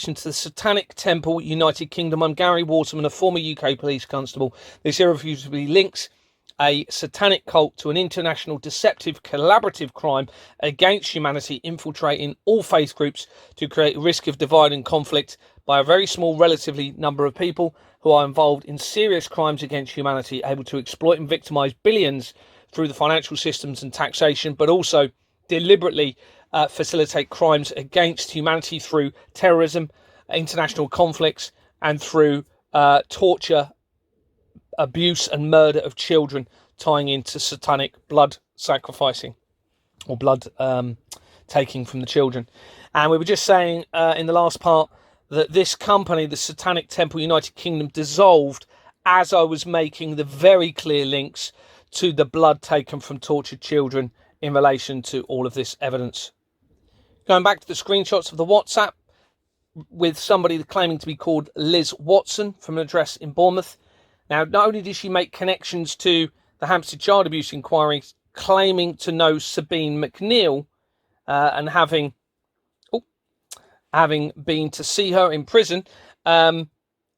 To the Satanic Temple, United Kingdom. I'm Gary Waterman, a former UK police constable. This irrefutably links a satanic cult to an international deceptive collaborative crime against humanity, infiltrating all faith groups to create a risk of divide and conflict by a very small relatively number of people who are involved in serious crimes against humanity, able to exploit and victimize billions through the financial systems and taxation, but also deliberately facilitate crimes against humanity through terrorism, international conflicts, and through torture, abuse and murder of children, tying into satanic blood sacrificing or blood taking from the children. And we were just saying in the last part that this company, the Satanic Temple United Kingdom, dissolved as I was making the very clear links to the blood taken from tortured children in relation to all of this evidence. Going back to the screenshots of the WhatsApp with somebody claiming to be called Liz Watson from an address in Bournemouth. Now, not only did she make connections to the Hampstead child abuse inquiry, claiming to know Sabine McNeill and having been to see her in prison,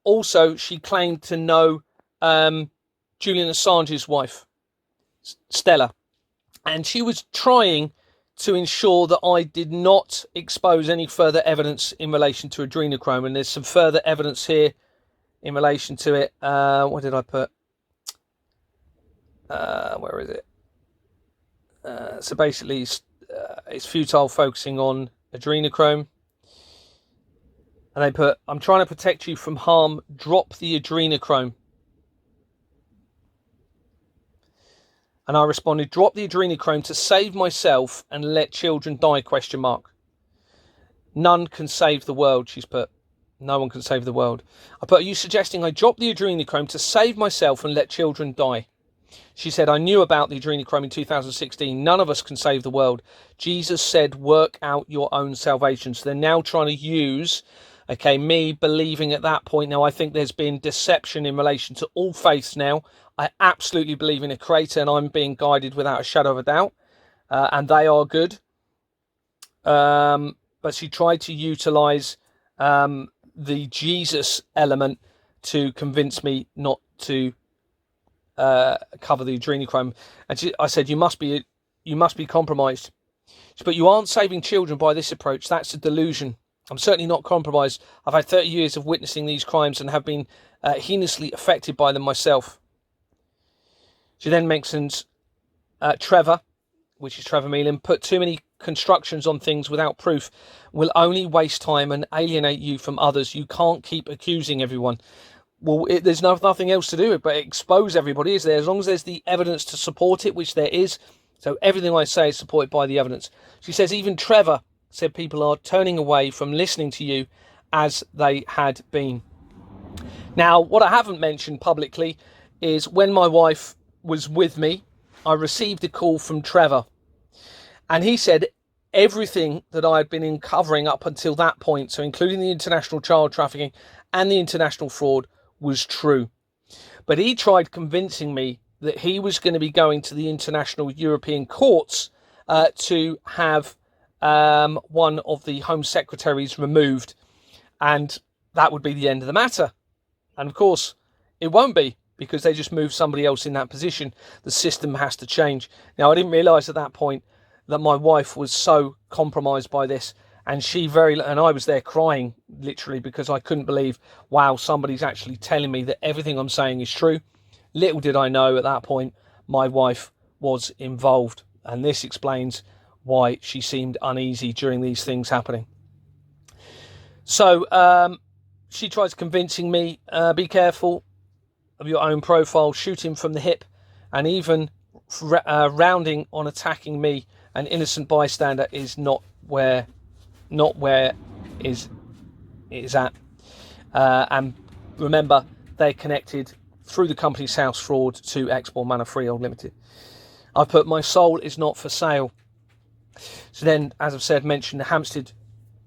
also she claimed to know Julian Assange's wife, Stella. And she was trying to ensure that I did not expose any further evidence in relation to adrenochrome. And there's some further evidence here in relation to it. What did I put? Where is it? So basically, it's futile focusing on adrenochrome. And they put, I'm trying to protect you from harm. Drop the adrenochrome. And I responded, drop the adrenochrome to save myself and let children die, ? None can save the world, she's put. No one can save the world. I put, are you suggesting I drop the adrenochrome to save myself and let children die? She said, I knew about the adrenochrome in 2016. None of us can save the world. Jesus said, work out your own salvation. So they're now trying to use, me believing at that point. Now, I think there's been deception in relation to all faiths now. I absolutely believe in a creator and I'm being guided without a shadow of a doubt. And they are good. But she tried to utilize the Jesus element to convince me not to cover the adrenochrome. And I said, you must be compromised. But you aren't saving children by this approach. That's a delusion. I'm certainly not compromised. I've had 30 years of witnessing these crimes and have been heinously affected by them myself. She then mentions Trevor, which is Trevor Meelan, put too many constructions on things without proof will only waste time and alienate you from others. You can't keep accusing everyone. Well, there's nothing else to do but expose everybody, is there? As long as there's the evidence to support it, which there is. So everything I say is supported by the evidence. She says even Trevor said people are turning away from listening to you as they had been. Now, what I haven't mentioned publicly is when my wife was with me, I received a call from Trevor. And he said everything that I had been covering up until that point, so including the international child trafficking and the international fraud, was true. But he tried convincing me that he was going to be going to the international European courts to have one of the Home Secretaries removed. And that would be the end of the matter. And of course, it won't be, because they just moved somebody else in that position. The system has to change. Now, I didn't realise at that point that my wife was so compromised by this, and I was there crying literally because I couldn't believe, wow, somebody's actually telling me that everything I'm saying is true. Little did I know at that point my wife was involved, and this explains why she seemed uneasy during these things happening. So she tries convincing me, be careful of your own profile, shooting from the hip, and even rounding on attacking me, an innocent bystander, is not where is at. And remember, they're connected through the company's house fraud to Exmoor Manor Freehold Limited. I put, my soul is not for sale. So then, as I've said, mentioned the Hampstead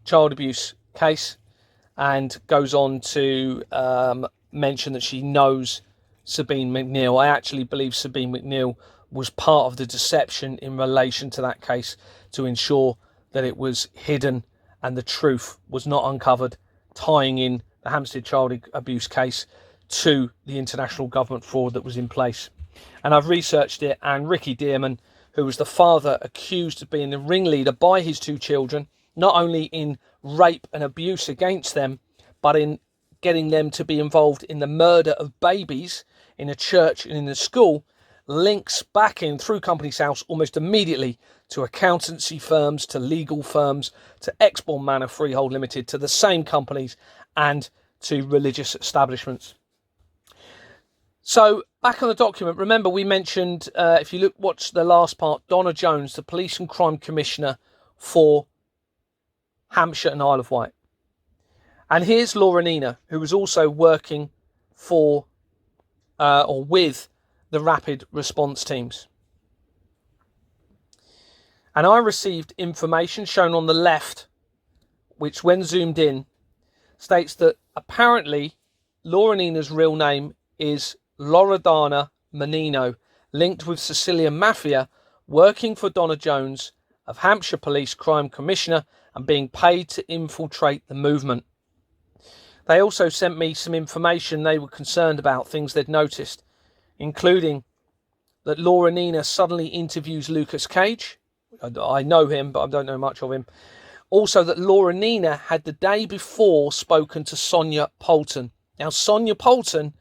child abuse case, and goes on to mention that she knows Sabine McNeill. I actually believe Sabine McNeill was part of the deception in relation to that case to ensure that it was hidden and the truth was not uncovered tying in the Hampstead child abuse case to the international government fraud that was in place. And I've researched it, and Ricky Dearman, who was the father accused of being the ringleader by his 2 children, not only in rape and abuse against them, but in getting them to be involved in the murder of babies in a church and in a school, links back in through Companies House almost immediately to accountancy firms, to legal firms, to Exbourne Manor Freehold Limited, to the same companies, and to religious establishments. So back on the document, remember we mentioned, if you watch the last part, Donna Jones, the Police and Crime Commissioner for Hampshire and Isle of Wight. And here's Laura Nina, who was also working for or with the rapid response teams. And I received information shown on the left, which when zoomed in, states that apparently Laura Nina's real name is Loredana Menino, linked with Sicilian Mafia, working for Donna Jones of Hampshire Police Crime Commissioner and being paid to infiltrate the movement. They also sent me some information they were concerned about, things they'd noticed, including that Laura Nina suddenly interviews Lucas Cage. I know him, but I don't know much of him. Also that Laura Nina had the day before spoken to Sonia Poulton. Now, Sonia Poulton,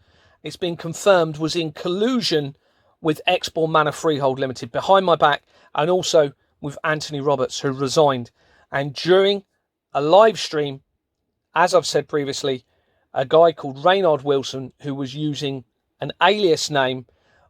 it's been confirmed, was in collusion with Exbourne Manor Freehold Limited behind my back, and also with Anthony Roberts, who resigned. And during a live stream, as I've said previously, a guy called Reynard Wilson, who was using an alias name,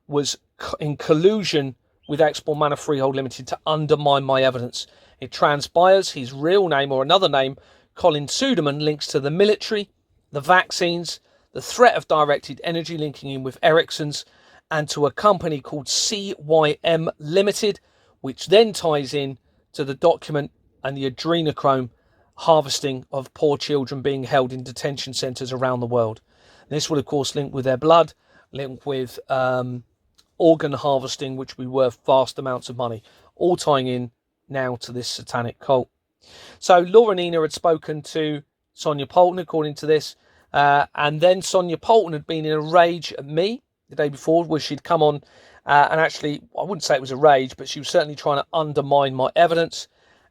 was in collusion with Exbourne Manor Freehold Limited to undermine my evidence. It transpires his real name, or another name, Colin Suderman, links to the military, the vaccines, the threat of directed energy linking in with Ericsson's, and to a company called CYM Limited, which then ties in to the document and the adrenochrome harvesting of poor children being held in detention centres around the world. And this would, of course, link with their blood, link with organ harvesting, which would be worth vast amounts of money, all tying in now to this satanic cult. So Laura Nina had spoken to Sonia Poulton, according to this, and then Sonia Poulton had been in a rage at me the day before, where she'd come on and actually, I wouldn't say it was a rage, but she was certainly trying to undermine my evidence.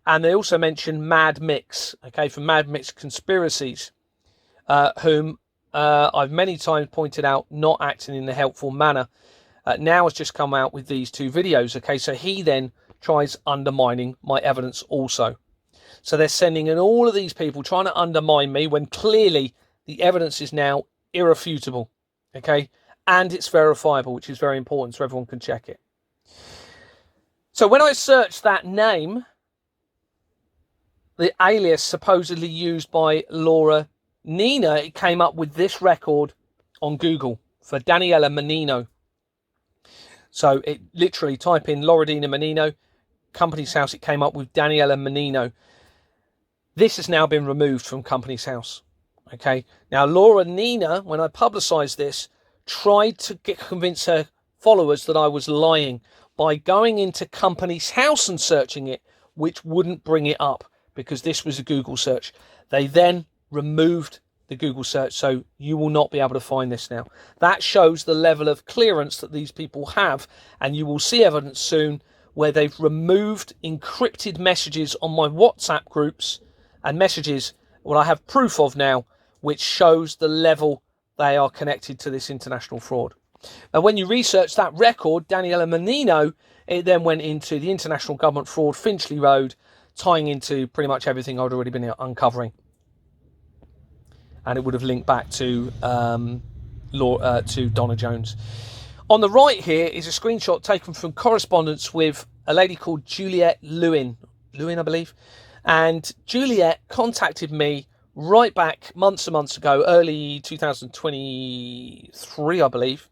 And they also mentioned Mad Mix, okay, from Mad Mix Conspiracies, whom I've many times pointed out not acting in a helpful manner. Now has just come out with these 2 videos, okay, so he then tries undermining my evidence also. So they're sending in all of these people trying to undermine me when clearly the evidence is now irrefutable, okay, and it's verifiable, which is very important so everyone can check it. So when I searched that name, the alias supposedly used by Laura Nina, it came up with this record on Google for Daniela Menino. So it literally, type in Loredana Menino, Companies House, it came up with Daniela Menino. This has now been removed from Companies House. Okay. Now, Laura Nina, when I publicised this, tried to convince her followers that I was lying by going into Companies House and searching it, which wouldn't bring it up because this was a Google search. They then removed the Google search, so you will not be able to find this now. That shows the level of clearance that these people have, and you will see evidence soon where they've removed encrypted messages on my WhatsApp groups and messages, what I have proof of now, which shows the level they are connected to this international fraud. Now, when you research that record, Daniela Menino, it then went into the international government fraud, Finchley Road, tying into pretty much everything I'd already been uncovering. And it would have linked back to Donna Jones. On the right here is a screenshot taken from correspondence with a lady called Juliet Lewin, I believe. And Juliet contacted me right back months and months ago, early 2023, I believe,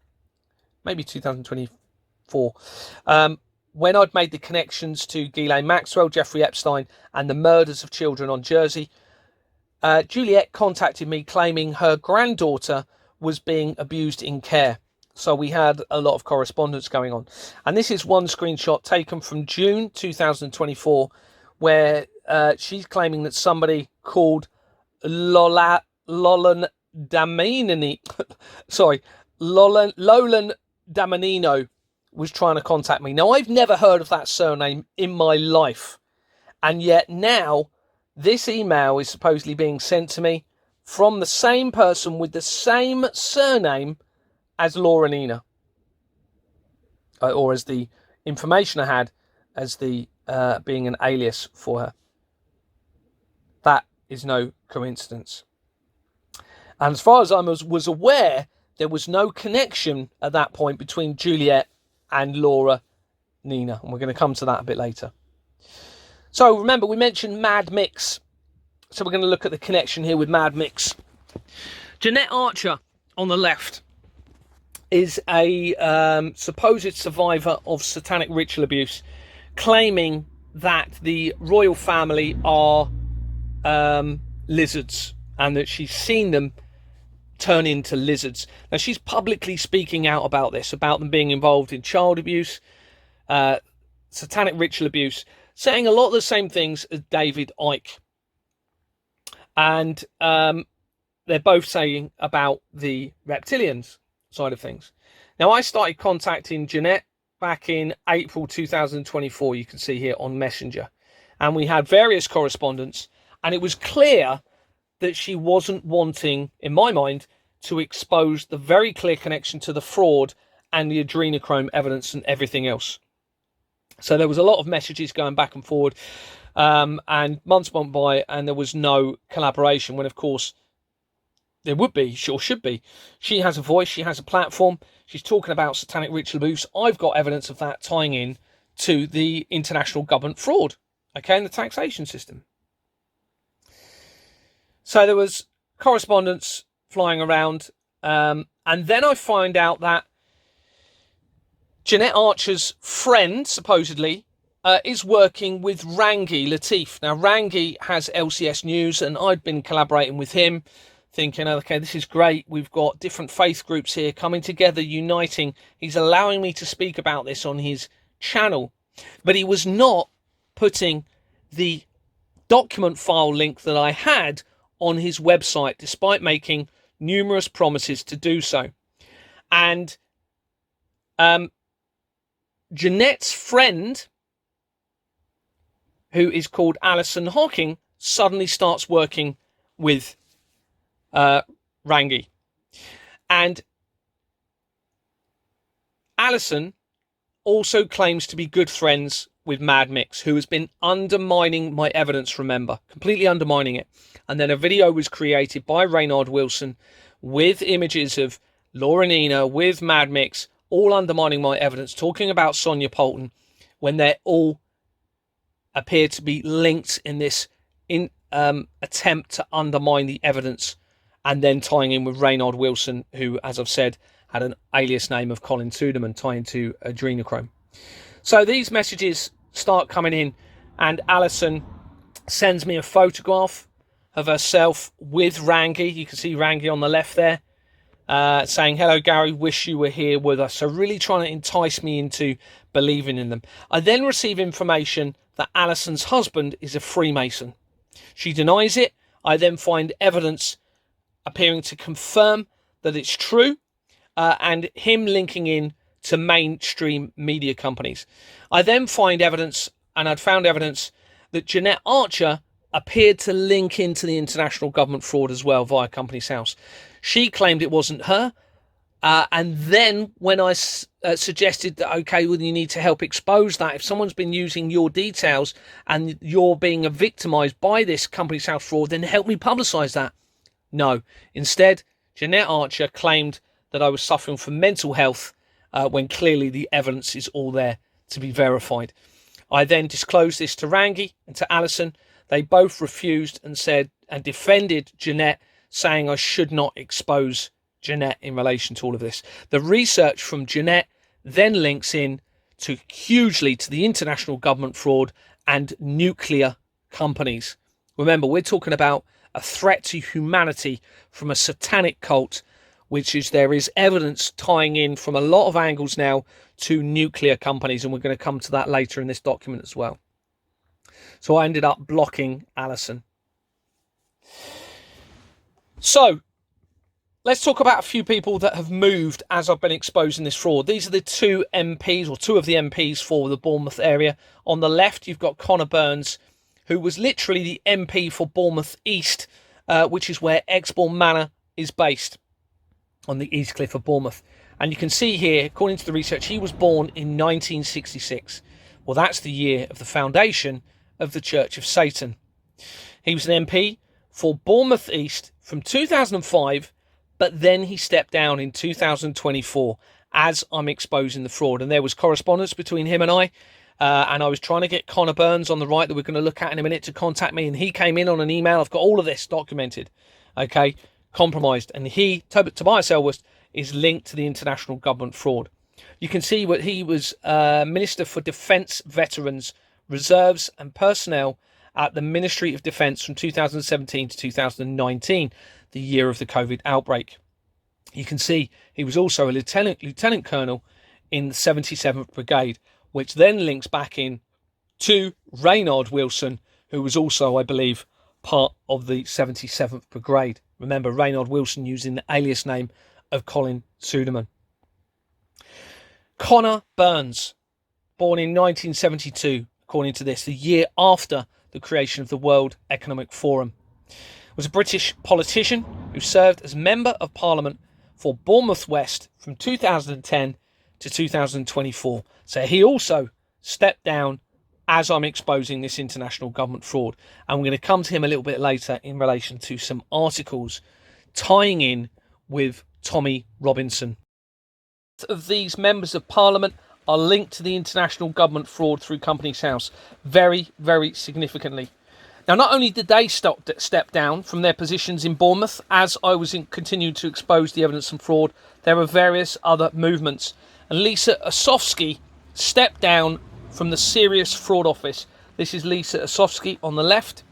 maybe 2024, when I'd made the connections to Ghislaine Maxwell, Jeffrey Epstein, and the murders of children on Jersey. Juliet contacted me claiming her granddaughter was being abused in care. So we had a lot of correspondence going on. And this is one screenshot taken from June 2024, where she's claiming that somebody called Lola Lolan Damanini, Lolan Damanino was trying to contact me. Now, I've never heard of that surname in my life. And yet now this email is supposedly being sent to me from the same person with the same surname as Laura Nina. Or as the information I had as the being an alias for her. That is no coincidence. And as far as I was aware, there was no connection at that point between Juliet and Laura Nina. And we're going to come to that a bit later. So remember, we mentioned Mad Mix. So we're going to look at the connection here with Mad Mix. Jeanette Archer on the left is a supposed survivor of satanic ritual abuse, claiming that the royal family are lizards and that she's seen them turn into lizards. Now, she's publicly speaking out about this, about them being involved in child abuse, satanic ritual abuse, saying a lot of the same things as David Icke. And they're both saying about the reptilians side of things. Now, I started contacting Jeanette back in April 2024, you can see here on Messenger. And we had various correspondence, and it was clear that she wasn't wanting, in my mind, to expose the very clear connection to the fraud and the adrenochrome evidence and everything else. So there was a lot of messages going back and forward, and months went by and there was no collaboration, when of course there would be, or should be. She has a voice, she has a platform, she's talking about satanic ritual abuse. I've got evidence of that tying in to the international government fraud, okay, and the taxation system. So there was correspondence flying around, and then I find out that Jeanette Archer's friend, supposedly, is working with Rangi Latif. Now, Rangi has LCS News, and I'd been collaborating with him, thinking, okay, this is great. We've got different faith groups here coming together, uniting. He's allowing me to speak about this on his channel. But he was not putting the document file link that I had on his website, despite making numerous promises to do so. And Jeanette's friend, who is called Alison Hawking, suddenly starts working with Rangi. And Alison also claims to be good friends with Mad Mix, who has been undermining my evidence, remember, completely undermining it. And then a video was created by Reynard Wilson with images of Laura Nina, with Mad Mix, all undermining my evidence, talking about Sonia Poulton, when they all appear to be linked in this attempt to undermine the evidence, and then tying in with Reynard Wilson, who, as I've said, had an alias name of Colin Suderman, tying to adrenochrome. So these messages start coming in, and Alison sends me a photograph of herself with Rangi. You can see Rangi on the left there, saying, "Hello, Gary, wish you were here with us." So really trying to entice me into believing in them. I then receive information that Alison's husband is a Freemason. She denies it. I then find evidence appearing to confirm that it's true, and him linking in to mainstream media companies. I then find evidence, and I'd found evidence, that Jeanette Archer appeared to link into the international government fraud as well via Companies House. She claimed it wasn't her, and then when I suggested that, okay, well, you need to help expose that. If someone's been using your details and you're being victimized by this Companies House fraud, then help me publicize that. No. Instead, Jeanette Archer claimed that I was suffering from mental health, when clearly the evidence is all there to be verified. I then disclosed this to Rangi and to Alison. They both refused and said, and defended Jeanette, saying I should not expose Jeanette in relation to all of this. The research from Jeanette then links in to hugely to the international government fraud and nuclear companies. Remember, we're talking about a threat to humanity from a satanic cult, which is, there is evidence tying in from a lot of angles now to nuclear companies, and we're going to come to that later in this document as well. So I ended up blocking Alison. So let's talk about a few people that have moved as I've been exposing this fraud. These are the two MPs, or two of the MPs for the Bournemouth area. On the left, you've got Connor Burns, who was literally the MP for Bournemouth East, which is where Exbourne Manor is based, on the East Cliff of Bournemouth. And you can see here, according to the research, he was born in 1966. Well, that's the year of the foundation of the Church of Satan. He was an MP for Bournemouth East from 2005, but then he stepped down in 2024 as I'm exposing the fraud. And there was correspondence between him and I was trying to get Connor Burns on the right, that we're going to look at in a minute, to contact me, and he came in on an email. I've got all of this documented, okay, compromised. And Tobias Elwest, is linked to the international government fraud. You can see what he was Minister for Defence, Veterans, Reserves and Personnel at the Ministry of Defence from 2017 to 2019, the year of the COVID outbreak. You can see he was also a lieutenant colonel in the 77th Brigade, which then links back in to Reynard Wilson, who was also, I believe, part of the 77th Brigade. Remember, Reynard Wilson using the alias name of Colin Suderman. Connor Burns, born in 1972, according to this, the year after the creation of the World Economic Forum, was a British politician who served as Member of Parliament for Bournemouth West from 2010 to 2024. So he also stepped down as I'm exposing this international government fraud. And we're going to come to him a little bit later in relation to some articles tying in with Tommy Robinson. Of these members of Parliament are linked to the international government fraud through Companies House very, very significantly. Now, not only did they step down from their positions in Bournemouth, as I was continuing to expose the evidence and fraud, there were various other movements. And Lisa Osofsky stepped down from the Serious Fraud Office. This is Lisa Osofsky on the left.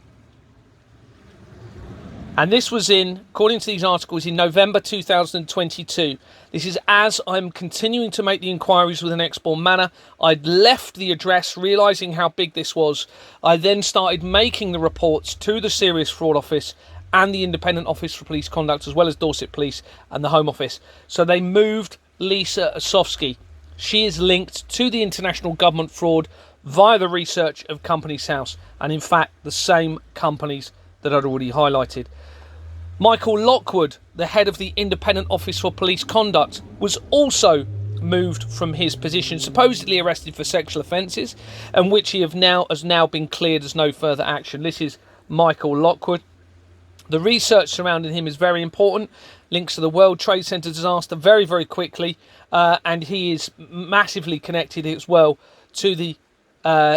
And this was according to these articles, in November 2022. This is as I'm continuing to make the inquiries with an Exbourne Manor. I'd left the address, realising how big this was. I then started making the reports to the Serious Fraud Office and the Independent Office for Police Conduct, as well as Dorset Police and the Home Office. So they moved Lisa Osofsky. She is linked to the international government fraud via the research of Companies House, and in fact the same companies that I'd already highlighted. Michael Lockwood, the head of the Independent Office for Police Conduct, was also moved from his position, supposedly arrested for sexual offences, and which he has now been cleared as no further action. This is Michael Lockwood. The research surrounding him is very important. Links to the World Trade Center disaster very, very quickly, and he is massively connected as well to the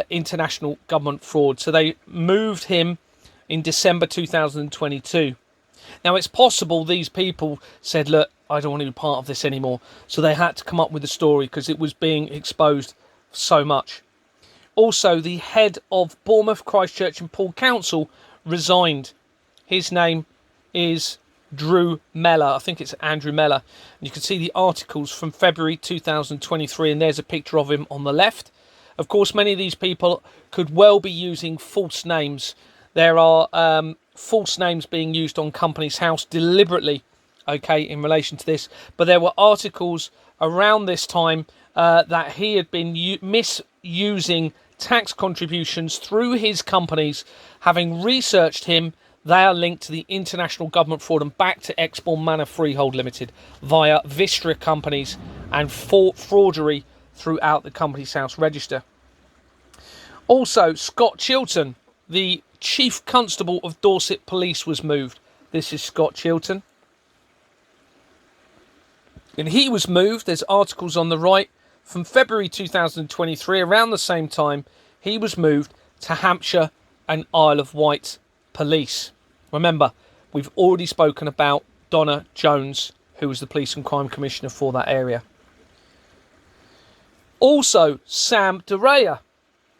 international government fraud. So they moved him in December 2022. Now, it's possible these people said, look, I don't want to be part of this anymore. So they had to come up with a story because it was being exposed so much. Also, the head of Bournemouth, Christchurch and Poole Council resigned. His name is Drew Mellor. I think it's Andrew Mellor. And you can see the articles from February 2023, and there's a picture of him on the left. Of course, many of these people could well be using false names. There are false names being used on Companies House deliberately, okay, in relation to this. But there were articles around this time that he had been misusing tax contributions through his companies. Having researched him, they are linked to the international government fraud and back to Exbourne Manor Freehold Limited via Vistra companies and fraudery throughout the Companies House register. Also, Scott Chilton, the Chief Constable of Dorset Police, was moved. This is Scott Chilton. And he was moved, there's articles on the right, from February 2023, around the same time, he was moved to Hampshire and Isle of Wight Police. Remember, we've already spoken about Donna Jones, who was the Police and Crime Commissioner for that area. Also, Sam Dereya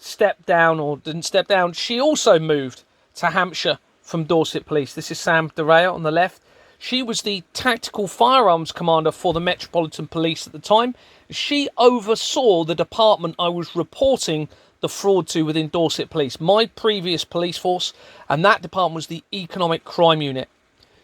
stepped down, or didn't step down. She also moved to Hampshire from Dorset Police. This is Sam Dereya on the left. She was the tactical firearms commander for the Metropolitan Police at the time. She oversaw the department I was reporting the fraud to within Dorset Police, my previous police force, and that department was the Economic Crime Unit.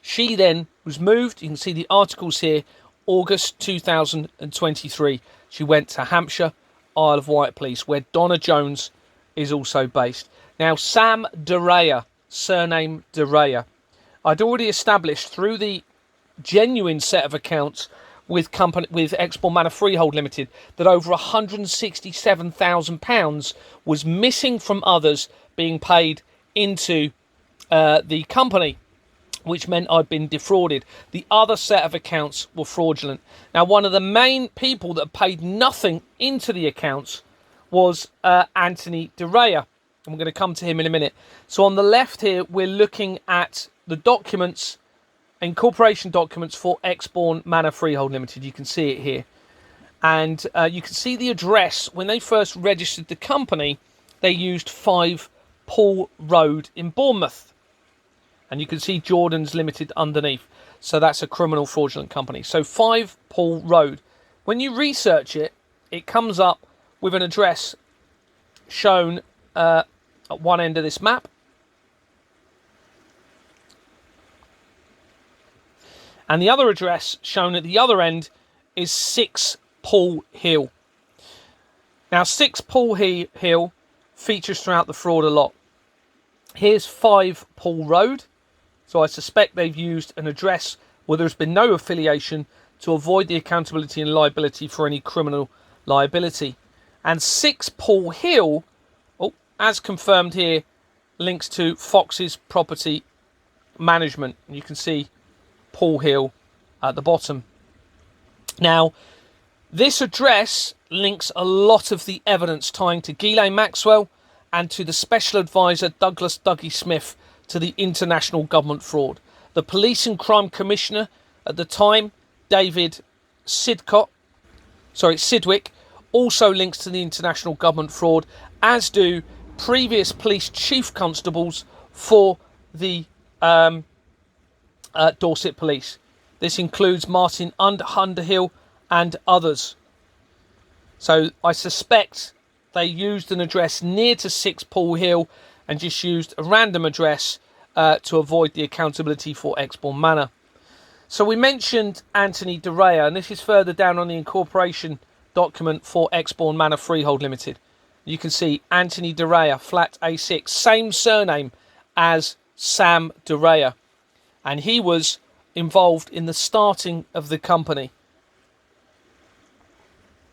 She then was moved. You can see the articles here. August 2023. She went to Hampshire Isle of Wight Police, where Donna Jones is also based. Now, Sam De Raya, surname De Raya, I'd already established through the genuine set of accounts with Expoor Manor Freehold Limited that over £167,000 was missing from others being paid into the company, which meant I'd been defrauded. The other set of accounts were fraudulent. Now, one of the main people that paid nothing into the accounts was Anthony De Raya. I'm going to come to him in a minute. So on the left here, we're looking at the documents, incorporation documents for Expoor Manor Freehold Limited. You can see it here. And you can see the address. When they first registered the company, they used 5 Paul Road in Bournemouth. And you can see Jordan's Limited underneath. So that's a criminal fraudulent company. So 5 Paul Road. When you research it, it comes up with an address shown at one end of this map. And the other address shown at the other end is 6 Paul Hill. Now, 6 Paul Hill features throughout the fraud a lot. Here's 5 Paul Road. So I suspect they've used an address where there's been no affiliation to avoid the accountability and liability for any criminal liability. And 6 Paul Hill, as confirmed here, links to Fox's Property Management. You can see Paul Hill at the bottom. Now, this address links a lot of the evidence tying to Ghislaine Maxwell and to the Special Advisor Douglas Dougie Smith to the international government fraud. The Police and Crime Commissioner at the time, David Sidwick, also links to the international government fraud, as do previous police chief constables for the Dorset Police. This includes Martin Underhill and others. So I suspect they used an address near to 6 Paul Hill and just used a random address to avoid the accountability for Expoor Manor. So we mentioned Anthony De Raya, and this is further down on the incorporation document for Expoor Manor Freehold Limited. You can see Anthony De Raya, flat A6, same surname as Sam De Raya. And he was involved in the starting of the company.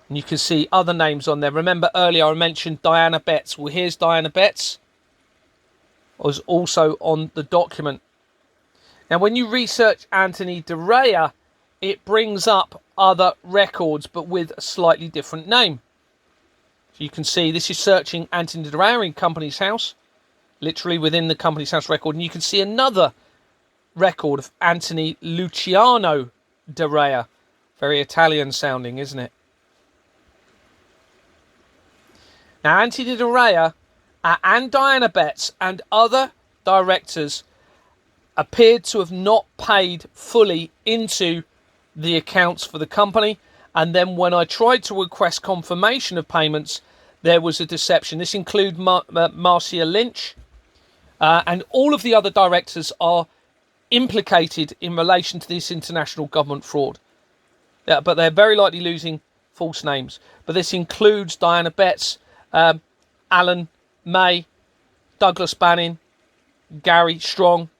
And you can see other names on there. Remember earlier I mentioned Diana Betts. Well, here's Diana Betts. Was also on the document. Now, when you research Anthony De Raya, it brings up other records, but with a slightly different name. So you can see this is searching Anthony De Raya in Company's House, literally within the Company's House record. And you can see another record of Anthony Luciano De Raya. Very Italian sounding, isn't it? Now, Anthony De Raya and Diana Betts and other directors appeared to have not paid fully into the accounts for the company. And then when I tried to request confirmation of payments, there was a deception. This includes Marcia Lynch, and all of the other directors are implicated in relation to this international government fraud. Yeah, but they're very likely using false names. But this includes Diana Betts, Alan May, Douglas Banning, Gary Strong,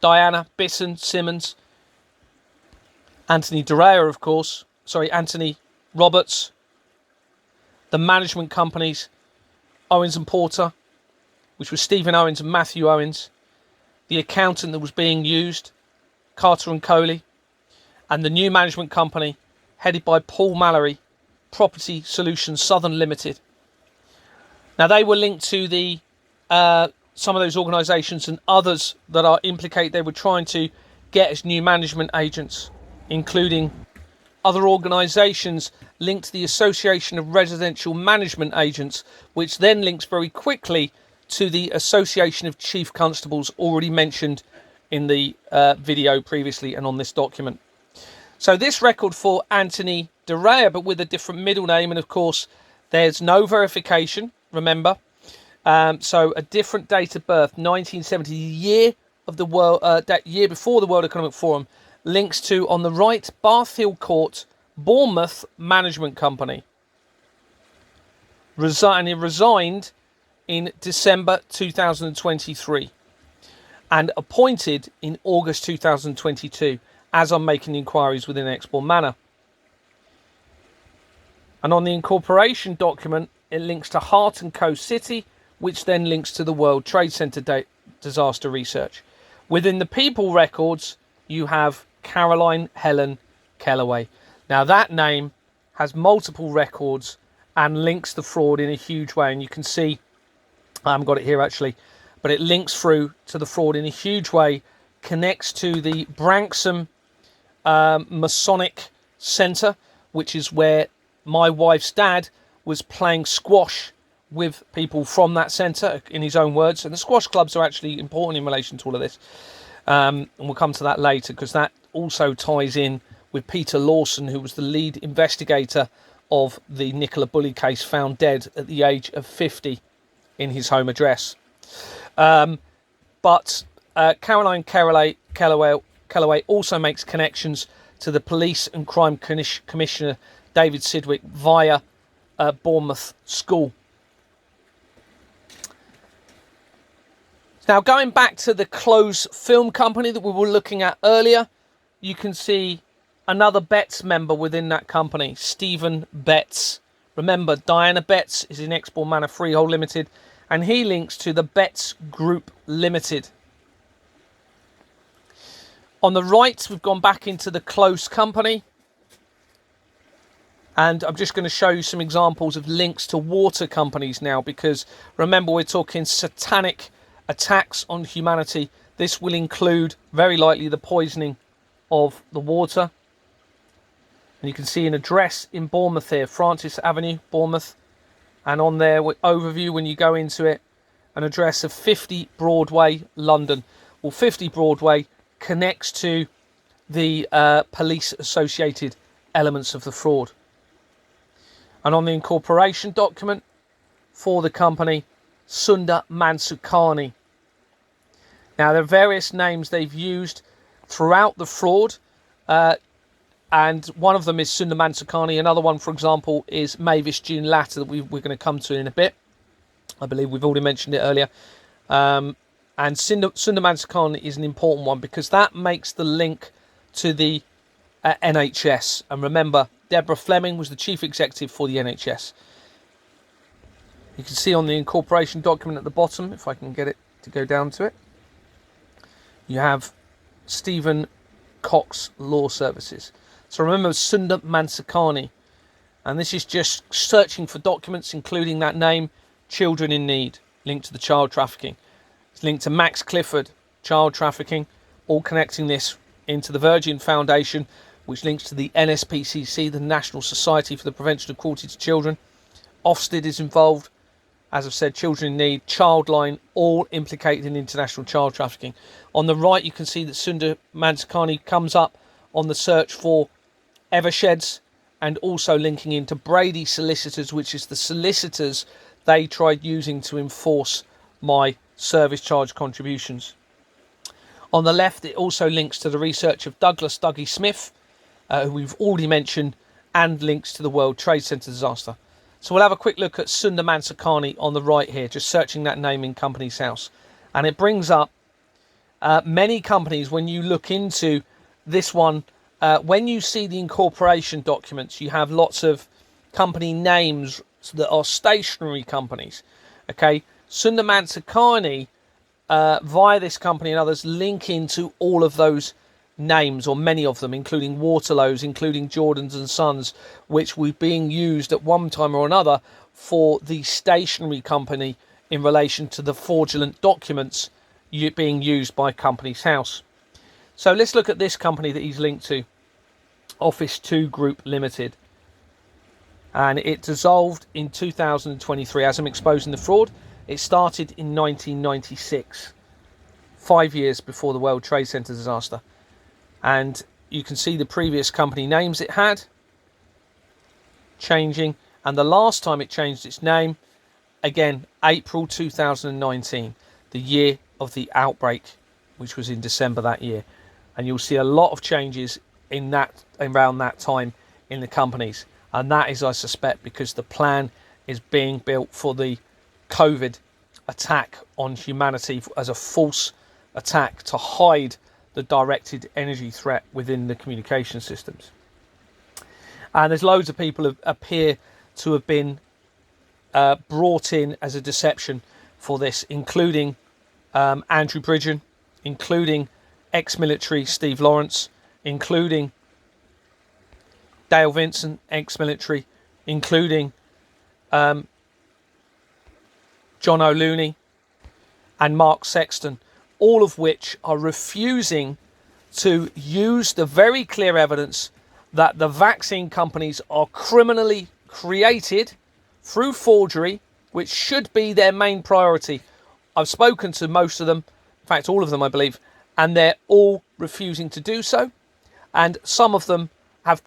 Diana Bisson Simmons, Anthony De Raya, of course. Anthony Roberts, the management companies, Owens and Porter, which was Stephen Owens and Matthew Owens, the accountant that was being used, Carter and Coley, and the new management company headed by Paul Mallory, Property Solutions Southern Limited. Now, they were linked to the some of those organisations and others that are implicated. They were trying to get as new management agents, including other organisations linked to the Association of Residential Management Agents, which then links very quickly to the Association of Chief Constables already mentioned in the video previously and on this document. So this record for Anthony De Raya, but with a different middle name, and of course there's no verification, remember. So a different date of birth, 1970, the year of the world, that year before the World Economic Forum, links to, on the right, Bath Hill Court, Bournemouth Management Company. He resigned in December 2023 and appointed in August 2022 as I'm making inquiries within Exbourne Manor. And on the incorporation document, it links to Hart and Co City, which then links to the World Trade Center disaster research. Within the people records, you have Caroline Helen Kellaway. Now that name has multiple records and links the fraud in a huge way. And you can see, I haven't got it here actually, but it links through to the fraud in a huge way, connects to the Branksome Masonic Centre, which is where my wife's dad was playing squash with people from that centre, in his own words. And the squash clubs are actually important in relation to all of this. And we'll come to that later, because that also ties in with Peter Lawson, who was the lead investigator of the Nicola Bulley case, found dead at the age of 50 in his home address. But Caroline Kellaway also makes connections to the Police and Crime Commissioner David Sidgwick via Bournemouth School. Now, going back to the Close Film Company that we were looking at earlier, you can see another Betts member within that company, Stephen Betts. Remember, Diana Betts is in Exbourne Manor Freehold Limited, and he links to the Betts Group Limited. On the right, we've gone back into the Close Company. And I'm just going to show you some examples of links to water companies now, because remember, we're talking satanic attacks on humanity. This will include, very likely, the poisoning of the water. And you can see an address in Bournemouth here, Francis Avenue, Bournemouth. And on there, with overview, when you go into it, an address of 50 Broadway, London. Well, 50 Broadway connects to the police-associated elements of the fraud. And on the incorporation document for the company, Sundar Mansukani. Now, there are various names they've used throughout the fraud, and one of them is Sundar Mansukani. Another one, for example, is Mavis June Latter, that we're going to come to in a bit. I believe we've already mentioned it earlier. And Sundar Mansukani is an important one, because that makes the link to the NHS. And remember, Deborah Fleming was the chief executive for the NHS. You can see on the incorporation document at the bottom, if I can get it to go down to it, you have Stephen Cox Law Services. So remember, Sundar Mansukani. And this is just searching for documents, including that name, Children in Need, linked to the child trafficking. It's linked to Max Clifford, child trafficking, all connecting this into the Virgin Foundation, which links to the NSPCC, the National Society for the Prevention of Cruelty to Children. Ofsted is involved. As I've said, Children in Need, Childline, all implicated in international child trafficking. On the right, you can see that Sundar Mansukani comes up on the search for Eversheds, and also linking into Brady Solicitors, which is the solicitors they tried using to enforce my service charge contributions. On the left, it also links to the research of Douglas Dougie Smith, who we've already mentioned, and links to the World Trade Center disaster. So we'll have a quick look at Sundar Mansukani on the right here, just searching that name in Companies House. And it brings up many companies. When you look into this one, when you see the incorporation documents, you have lots of company names that are stationary companies. Okay, Sundar Mansukani, via this company and others, link into all of those names, or many of them, including Waterloo's, including Jordan's and Sons, which were being used at one time or another for the stationery company in relation to the fraudulent documents being used by Companies House. So let's look at this company that he's linked to, Office 2 Group Limited. And it dissolved in 2023. As I'm exposing the fraud, it started in 1996, 5 years before the World Trade Center disaster. And you can see the previous company names it had changing, and the last time it changed its name, again, April 2019, the year of the outbreak which was in December that year. And you'll see a lot of changes in that around that time in the companies. And that is, I suspect, because the plan is being built for the COVID attack on humanity as a false attack to hide the directed energy threat within the communication systems. And there's loads of people who appear to have been brought in as a deception for this, including Andrew Bridgen, including ex-military Steve Lawrence, including Dale Vincent, ex-military, including John O'Looney and Mark Sexton, all of which are refusing to use the very clear evidence that the vaccine companies are criminally created through forgery, which should be their main priority. I've spoken to most of them, in fact all of them I believe, and they're all refusing to do so. And some of them have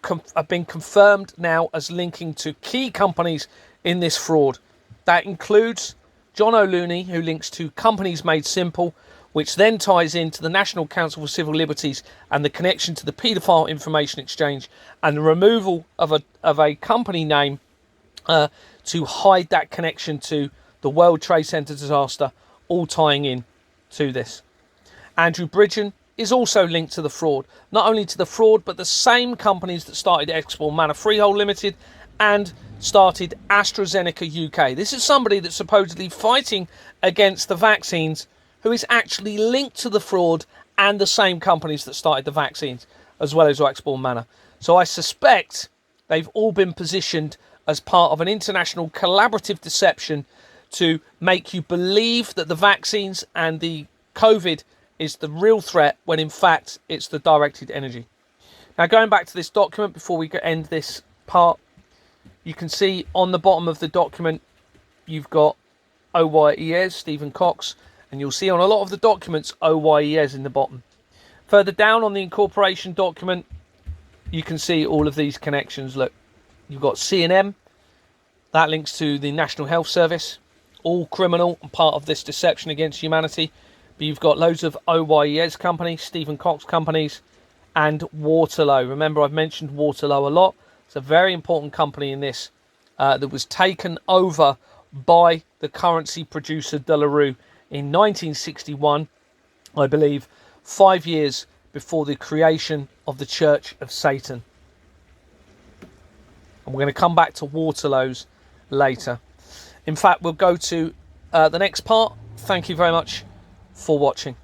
been confirmed now as linking to key companies in this fraud. That includes John O'Looney, who links to Companies Made Simple, which then ties into the National Council for Civil Liberties and the connection to the Paedophile Information Exchange, and the removal of a company name to hide that connection to the World Trade Center disaster, all tying in to this. Andrew Bridgen is also linked to the fraud. Not only to the fraud, but the same companies that started Export Manor Freehold Limited and started AstraZeneca UK. This is somebody that's supposedly fighting against the vaccines, who is actually linked to the fraud and the same companies that started the vaccines, as well as Export Manor. So I suspect they've all been positioned as part of an international collaborative deception to make you believe that the vaccines and the COVID is the real threat, when in fact it's the directed energy. Now, going back to this document before we end this part, you can see on the bottom of the document you've got OYES, Stephen Cox, and you'll see on a lot of the documents OYES in the bottom. Further down on the incorporation document, you can see all of these connections. Look, you've got C&M, that links to the National Health Service, all criminal and part of this deception against humanity. But you've got loads of OYES companies, Stephen Cox companies, and Waterloo. Remember, I've mentioned Waterloo a lot. It's a very important company in this that was taken over by the currency producer De La Rue in 1961, I believe, 5 years before the creation of the Church of Satan. And we're going to come back to Waterloo's later. In fact, we'll go to the next part. Thank you very much for watching.